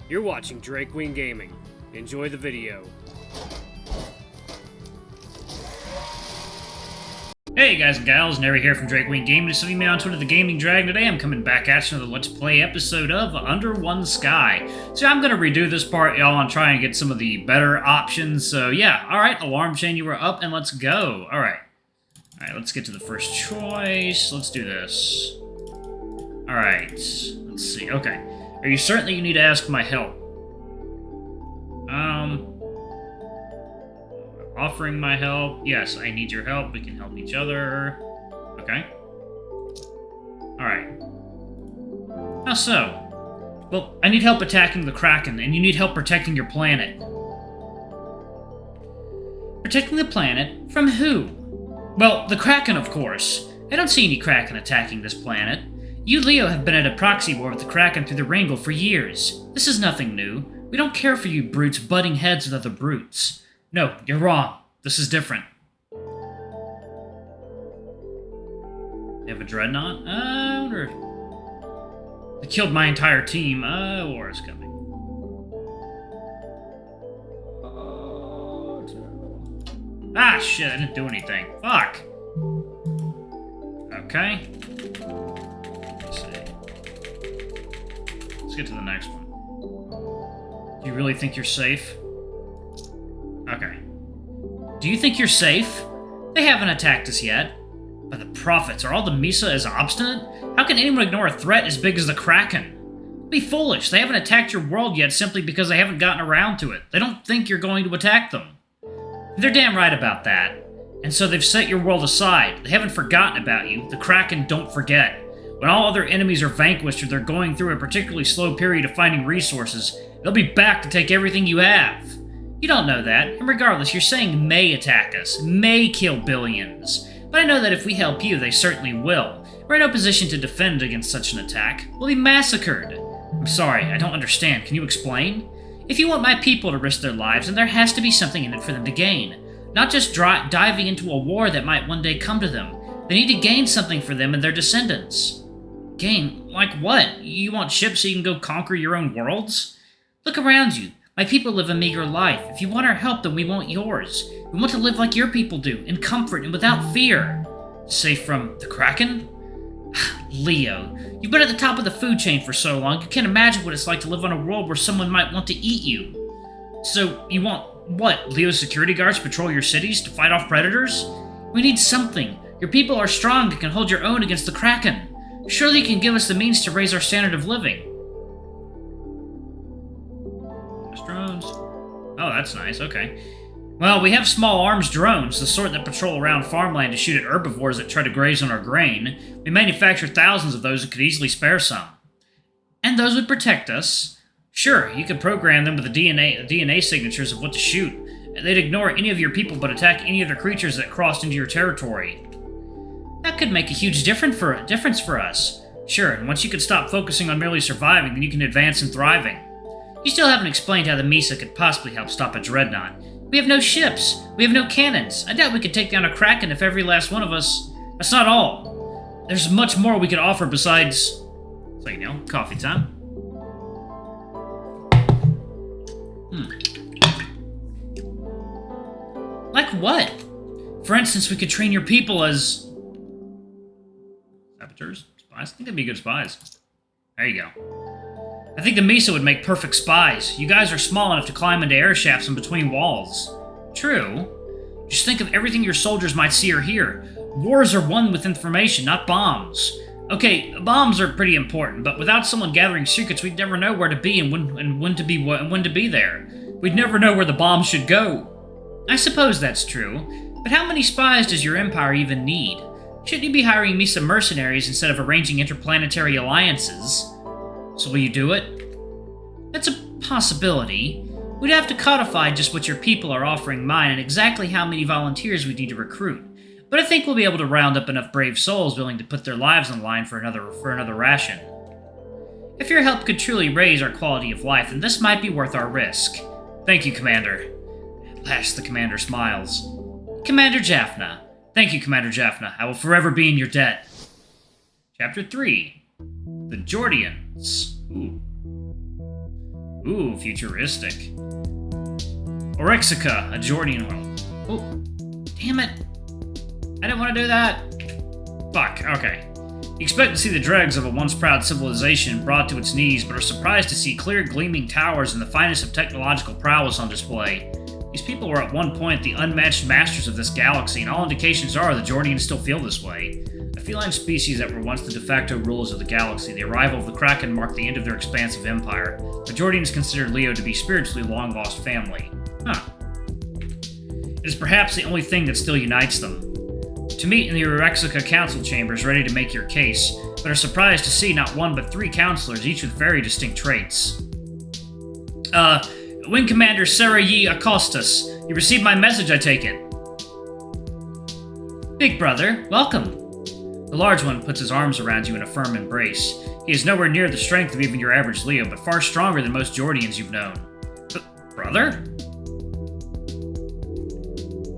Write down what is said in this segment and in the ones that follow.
You're watching Drake Queen Gaming. Enjoy the video. Hey guys and gals, Nary here from Drake Queen Gaming. Just me on Twitter, the Gaming Dragon. Today I'm coming back at you with a Let's Play episode of Under One Sky. So I'm going to redo this part, y'all, and try and get some of the better options. So yeah, alright, alarm chain, you were up, and let's go. Alright, let's get to the first choice. Let's do this. Alright, let's see. Okay, are you certain that you need to ask my help? Offering my help. Yes, I need your help. We can help each other. Okay. Alright. How so? Well, I need help attacking the Kraken, and you need help protecting your planet. Protecting the planet? From who? Well, the Kraken, of course. I don't see any Kraken attacking this planet. You, Leo, have been at a proxy war with the Kraken through the Wrangle for years. This is nothing new. We don't care for you brutes butting heads with other brutes. No, you're wrong. This is different. You have a dreadnought? I wonder. They killed my entire team. War is coming. Ah, shit, I didn't do anything. Fuck. Okay. Let's see. Let's get to the next one. Do you really think you're safe? Okay. Do you think you're safe? They haven't attacked us yet. By the prophets, are all the Mysa as obstinate? How can anyone ignore a threat as big as the Kraken? Be foolish. They haven't attacked your world yet simply because they haven't gotten around to it. They don't think you're going to attack them. They're damn right about that. And so they've set your world aside. They haven't forgotten about you. The Kraken don't forget. When all other enemies are vanquished or they're going through a particularly slow period of finding resources, they'll be back to take everything you have. You don't know that, and regardless, you're saying may attack us, may kill billions. But I know that if we help you, they certainly will. We're in no position to defend against such an attack. We'll be massacred. I'm sorry, I don't understand. Can you explain? If you want my people to risk their lives, then there has to be something in it for them to gain. Not just diving into a war that might one day come to them. They need to gain something for them and their descendants. Gain? Like what? You want ships so you can go conquer your own worlds? Look around you. My people live a meager life. If you want our help, then we want yours. We want to live like your people do, in comfort and without fear. Safe from the Kraken? Leo, you've been at the top of the food chain for so long, you can't imagine what it's like to live on a world where someone might want to eat you. So, you want, what, Leo's security guards patrol your cities to fight off predators? We need something. Your people are strong and can hold your own against the Kraken. Surely you can give us the means to raise our standard of living. Drones. Oh, that's nice. Okay. Well, we have small arms drones, the sort that patrol around farmland to shoot at herbivores that try to graze on our grain. We manufacture thousands of those and could easily spare some. And those would protect us. Sure, you could program them with the DNA signatures of what to shoot. They'd ignore any of your people but attack any other creatures that crossed into your territory. That could make a huge difference for us. Sure, and once you could stop focusing on merely surviving, then you can advance in thriving. You still haven't explained how the Mysa could possibly help stop a dreadnought. We have no ships. We have no cannons. I doubt we could take down a Kraken if every last one of us... That's not all. There's much more we could offer besides... So, coffee time. Like what? For instance, we could train your people as... saboteurs? Spies? I think they'd be good spies. There you go. I think the Mysa would make perfect spies. You guys are small enough to climb into air shafts and between walls. True. Just think of everything your soldiers might see or hear. Wars are won with information, not bombs. Okay, bombs are pretty important, but without someone gathering secrets, we'd never know where to be and when to be there. We'd never know where the bomb should go. I suppose that's true, but how many spies does your empire even need? Shouldn't you be hiring me some mercenaries instead of arranging interplanetary alliances? So will you do it? That's a possibility. We'd have to codify just what your people are offering mine and exactly how many volunteers we need to recruit. But I think we'll be able to round up enough brave souls willing to put their lives on the line for another ration. If your help could truly raise our quality of life, then this might be worth our risk. Thank you, Commander. At last the Commander smiles. Commander Jaffna. Thank you, Commander Jaffna. I will forever be in your debt. Chapter 3. The Geordians. Ooh. Ooh, futuristic. Orexica, a Geordian world. Oh, damn it. I didn't want to do that. Fuck, okay. You expect to see the dregs of a once proud civilization brought to its knees, but are surprised to see clear gleaming towers and the finest of technological prowess on display. These people were at one point the unmatched masters of this galaxy, and all indications are the Geordians still feel this way. A feline species that were once the de facto rulers of the galaxy, the arrival of the Kraken marked the end of their expansive empire. The Geordians considered Leo to be spiritually long-lost family. Huh. It is perhaps the only thing that still unites them. To meet in the Orexica council chambers ready to make your case, but are surprised to see not one but 3 counselors, each with very distinct traits. Wing Commander Sarayi Acostas, you received my message, I take it. Big brother, welcome. The large one puts his arms around you in a firm embrace. He is nowhere near the strength of even your average Leo, but far stronger than most Geordians you've known. Brother?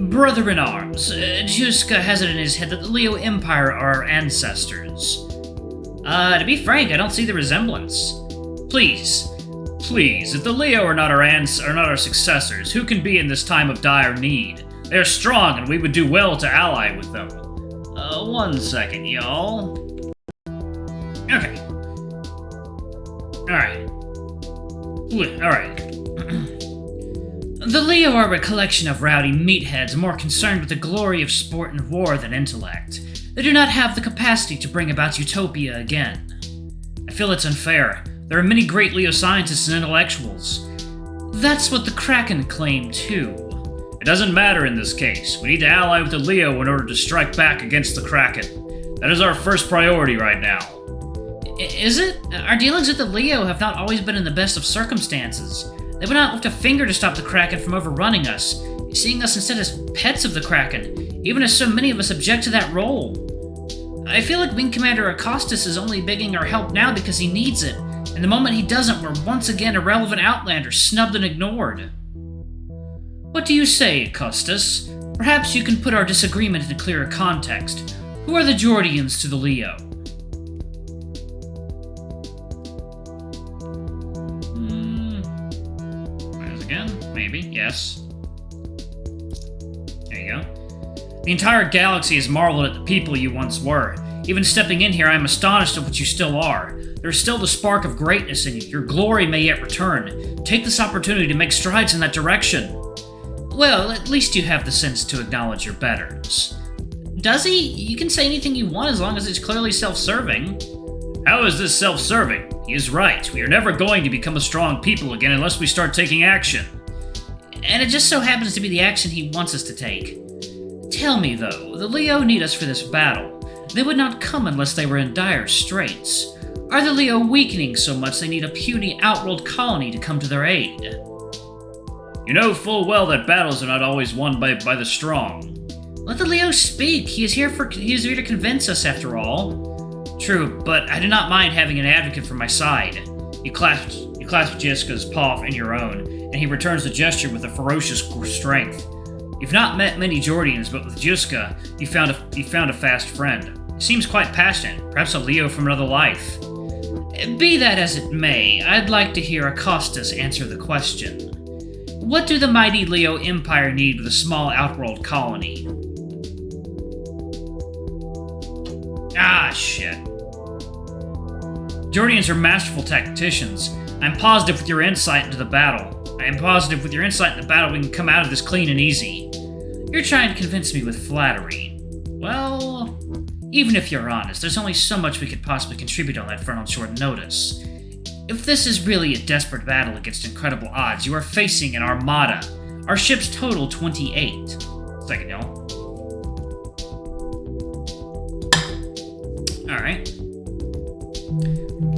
Brother-in-arms, Juska has it in his head that the Leo Empire are our ancestors. To be frank, I don't see the resemblance. Please, if the Leo are not our successors, who can be in this time of dire need? They are strong, and we would do well to ally with them. 1 second, y'all. Okay. Alright. The Leo are a collection of rowdy meatheads more concerned with the glory of sport and war than intellect. They do not have the capacity to bring about utopia again. I feel it's unfair. There are many great Leo scientists and intellectuals. That's what the Kraken claim, too. It doesn't matter in this case. We need to ally with the Leo in order to strike back against the Kraken. That is our first priority right now. Is it? Our dealings with the Leo have not always been in the best of circumstances. They would not lift a finger to stop the Kraken from overrunning us, seeing us instead as pets of the Kraken, even as so many of us object to that role. I feel like Wing Commander Acostas is only begging our help now because he needs it, and the moment he doesn't, we're once again irrelevant outlanders, snubbed and ignored. What do you say, Acostas? Perhaps you can put our disagreement into clearer context. Who are the Geordians to the Leo? Maybe, yes. There you go. The entire galaxy has marveled at the people you once were. Even stepping in here, I am astonished at what you still are. There is still the spark of greatness in you. Your glory may yet return. Take this opportunity to make strides in that direction. Well, at least you have the sense to acknowledge your betters. Does he? You can say anything you want as long as it's clearly self-serving. How is this self-serving? He is right. We are never going to become a strong people again unless we start taking action. And it just so happens to be the action he wants us to take. Tell me, though, the Leo need us for this battle. They would not come unless they were in dire straits. Are the Leo weakening so much they need a puny outworld colony to come to their aid? You know full well that battles are not always won by the strong. Let the Leo speak. He is here to convince us, after all. True, but I do not mind having an advocate for my side. You clasp Jessica's paw in your own, and he returns the gesture with a ferocious strength. You've not met many Geordians, but with Jessica, you found a fast friend. He seems quite passionate, perhaps a Leo from another life. Be that as it may, I'd like to hear Acostas answer the question. What do the mighty Leo Empire need with a small outworld colony? Ah, shit. Geordians are masterful tacticians. I'm positive with your insight into the battle. I am positive with your insight in the battle we can come out of this clean and easy. You're trying to convince me with flattery. Well, even if you're honest, there's only so much we could possibly contribute on that front on short notice. If this is really a desperate battle against incredible odds, you are facing an armada. Our ships total 28. Second, y'all. Alright.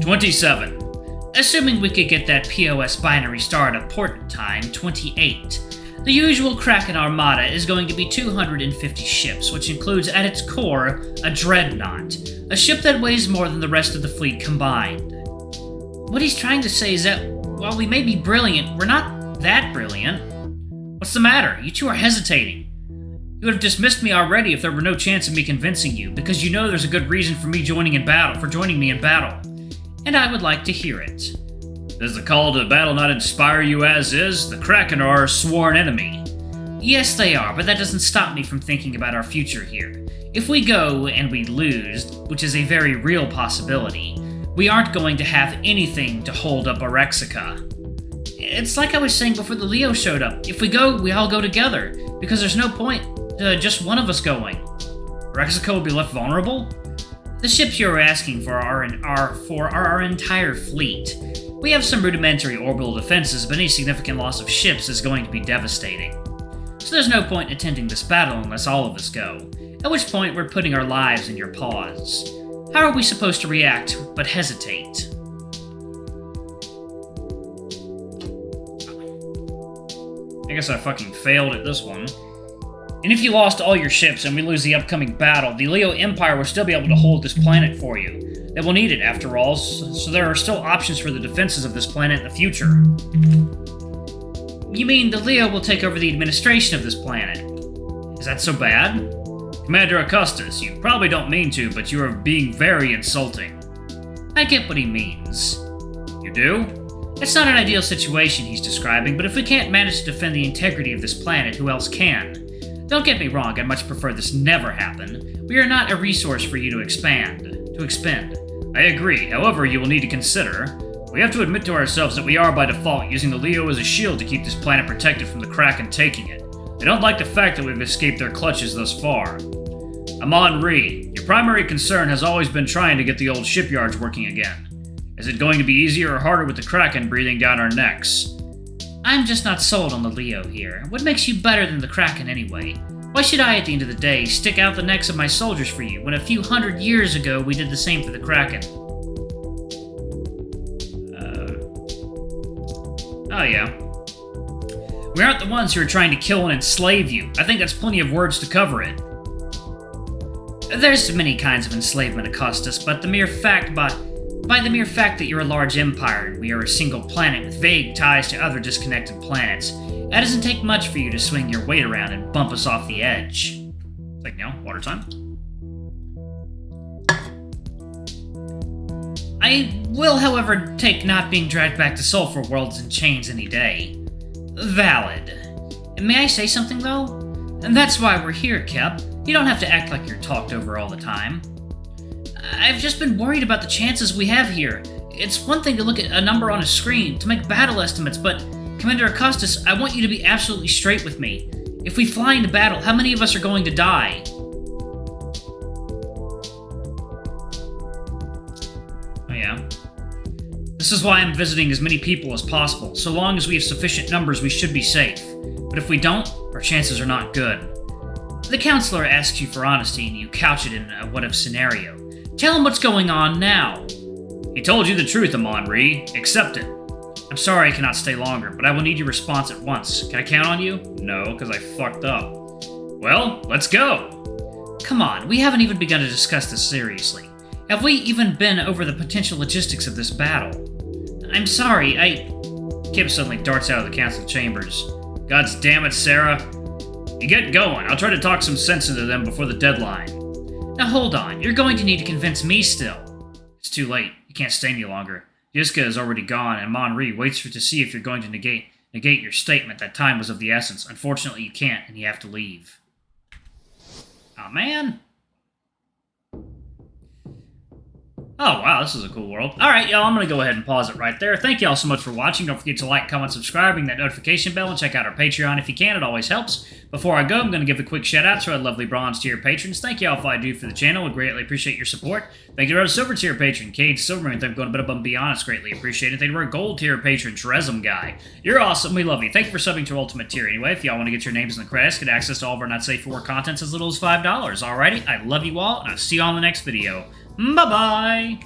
27. Assuming we could get that POS binary star at a port time, 28. The usual Kraken Armada is going to be 250 ships, which includes at its core a dreadnought, a ship that weighs more than the rest of the fleet combined. What he's trying to say is that while we may be brilliant, we're not that brilliant. What's the matter? You two are hesitating. You would have dismissed me already if there were no chance of me convincing you, because you know there's a good reason for me joining me in battle, and I would like to hear it. Does the call to battle not inspire you as is? The Kraken are our sworn enemy. Yes, they are, but that doesn't stop me from thinking about our future here. If we go and we lose, which is a very real possibility, we aren't going to have anything to hold up Orexica. It's like I was saying before the Leo showed up. If we go, we all go together, because there's no point to just one of us going. Orexica will be left vulnerable? The ships you're asking for are our entire fleet. We have some rudimentary orbital defenses, but any significant loss of ships is going to be devastating. So there's no point in attending this battle unless all of us go, at which point we're putting our lives in your paws. How are we supposed to react but hesitate? I guess I fucking failed at this one. And if you lost all your ships and we lose the upcoming battle, the Leo Empire will still be able to hold this planet for you. They will need it, after all, so there are still options for the defenses of this planet in the future. You mean the Leo will take over the administration of this planet? Is that so bad? Commander Augustus, you probably don't mean to, but you are being very insulting. I get what he means. You do? It's not an ideal situation he's describing, but if we can't manage to defend the integrity of this planet, who else can? Don't get me wrong, I'd much prefer this never happen. We are not a resource for you to expend. I agree, however, you will need to consider. We have to admit to ourselves that we are, by default, using the Leo as a shield to keep this planet protected from the Kraken taking it. They don't like the fact that we've escaped their clutches thus far. Amon Ree, your primary concern has always been trying to get the old shipyards working again. Is it going to be easier or harder with the Kraken breathing down our necks? I'm just not sold on the Leo here. What makes you better than the Kraken anyway? Why should I, at the end of the day, stick out the necks of my soldiers for you, when a few hundred years ago we did the same for the Kraken? Oh yeah. We aren't the ones who are trying to kill and enslave you. I think that's plenty of words to cover it. There's many kinds of enslavement, Augustus, but by the mere fact that you're a large empire and we are a single planet with vague ties to other disconnected planets, that doesn't take much for you to swing your weight around and bump us off the edge. It's like, water time. I will, however, take not being dragged back to Sulphur Worlds in chains any day. Valid. May I say something, though? And that's why we're here, Kep. You don't have to act like you're talked over all the time. I've just been worried about the chances we have here. It's one thing to look at a number on a screen, to make battle estimates, but, Commander Augustus, I want you to be absolutely straight with me. If we fly into battle, how many of us are going to die? Oh yeah. This is why I'm visiting as many people as possible. So long as we have sufficient numbers, we should be safe. But if we don't, our chances are not good. The counselor asks you for honesty, and you couch it in a what-if scenario. Tell him what's going on now. He told you the truth, Amon Ree. Accept it. I'm sorry I cannot stay longer, but I will need your response at once. Can I count on you? No, because I fucked up. Well, let's go. Come on, we haven't even begun to discuss this seriously. Have we even been over the potential logistics of this battle? I'm sorry, Kip suddenly darts out of the council chambers. God's damn it, Sarah. You get going. I'll try to talk some sense into them before the deadline. Now hold on, you're going to need to convince me still. It's too late. You can't stay any longer. Yiska is already gone, and Amon Ree waits to see if you're going to negate your statement that time was of the essence. Unfortunately, you can't, and you have to leave. Aw, man. Oh, wow, this is a cool world. Alright, y'all, I'm going to go ahead and pause it right there. Thank y'all so much for watching. Don't forget to like, comment, subscribe, ring that notification bell, and check out our Patreon if you can. It always helps. Before I go, I'm going to give a quick shout-out to our lovely bronze tier patrons. Thank y'all for all I do for the channel. We greatly appreciate your support. Thank you to our silver tier patron, Cade Silverman. Thank you for going a bit above and beyond. It's greatly appreciated. Thank you to our gold tier patron, Trezum Guy. You're awesome. We love you. Thank you for subbing to our ultimate tier. Anyway, if y'all want to get your names in the credits, get access to all of our not safe for work contents as little as $5. Alrighty, I love you all, and I'll see you all in the next video. Bye-bye!